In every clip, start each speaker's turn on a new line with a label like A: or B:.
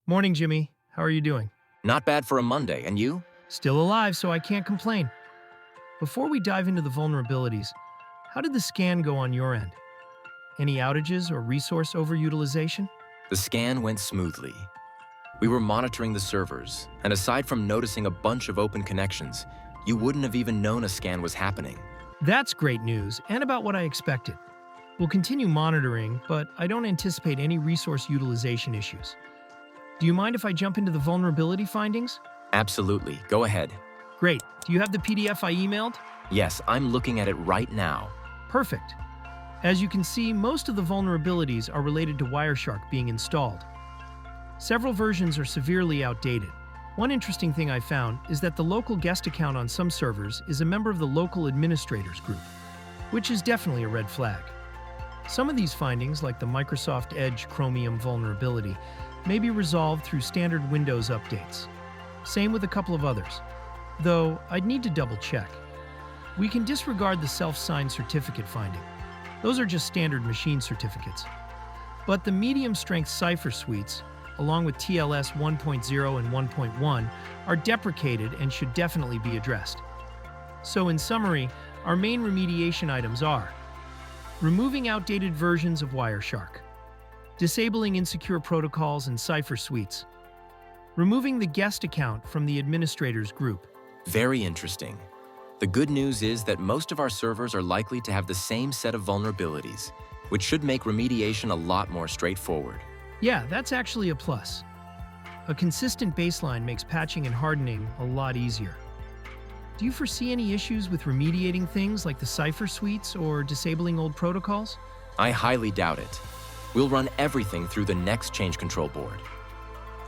A: Morning, Jimmy. How are you doing?
B: Not bad for a Monday, and you?
A: Still alive, so I can't complain. Before we dive into the vulnerabilities, how did the scan go on your end? Any outages or resource overutilization?
B: The scan went smoothly. We were monitoring the servers, and aside from noticing a bunch of open connections, you wouldn't have even known a scan was happening.
A: That's great news, and about what I expected. We'll continue monitoring, but I don't anticipate any resource utilization issues. Do you mind if I jump into the vulnerability findings?
B: Absolutely, go ahead.
A: Great. Do you have the PDF I emailed?
B: Yes, I'm looking at it right now.
A: Perfect. As you can see, most of the vulnerabilities are related to Wireshark being installed. Several versions are severely outdated. One interesting thing I found is that the local guest account on some servers is a member of the local administrators group, which is definitely a red flag. Some of these findings, like the Microsoft Edge Chromium vulnerability, may be resolved through standard Windows updates. Same with a couple of others, though I'd need to double check. We can disregard the self-signed certificate finding. Those are just standard machine certificates. But the medium-strength cipher suites, along with TLS 1.0 and 1.1, are deprecated and should definitely be addressed. So in summary, our main remediation items are removing outdated versions of Wireshark, disabling insecure protocols and cipher suites, removing the guest account from the administrators group.
B: Very interesting. The good news is that most of our servers are likely to have the same set of vulnerabilities, which should make remediation a lot more straightforward.
A: Yeah, that's actually a plus. A consistent baseline makes patching and hardening a lot easier. Do you foresee any issues with remediating things like the cipher suites or disabling old protocols?
B: I highly doubt it. We'll run everything through the next change control board.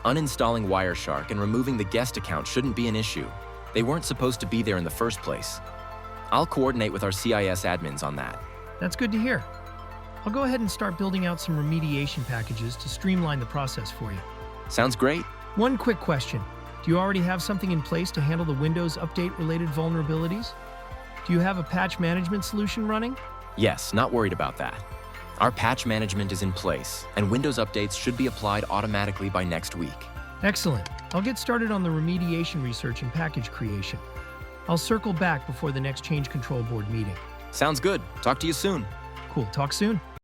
B: Uninstalling Wireshark and removing the guest account shouldn't be an issue. They weren't supposed to be there in the first place. I'll coordinate with our CISSadmins on that.
A: That's good to hear. I'll go ahead and start building out some remediation packages to streamline the process for you.
B: Sounds great.
A: One quick question. Do you already have something in place to handle the Windows update-related vulnerabilities? Do you have a patch management solution running?
B: Yes, not worried about that. Our patch management is in place, and Windows updates should be applied automatically by next week.
A: Excellent. I'll get started on the remediation research and package creation. I'll circle back before the next change control board meeting.
B: Sounds good. Talk to you soon.
A: Cool. Talk soon.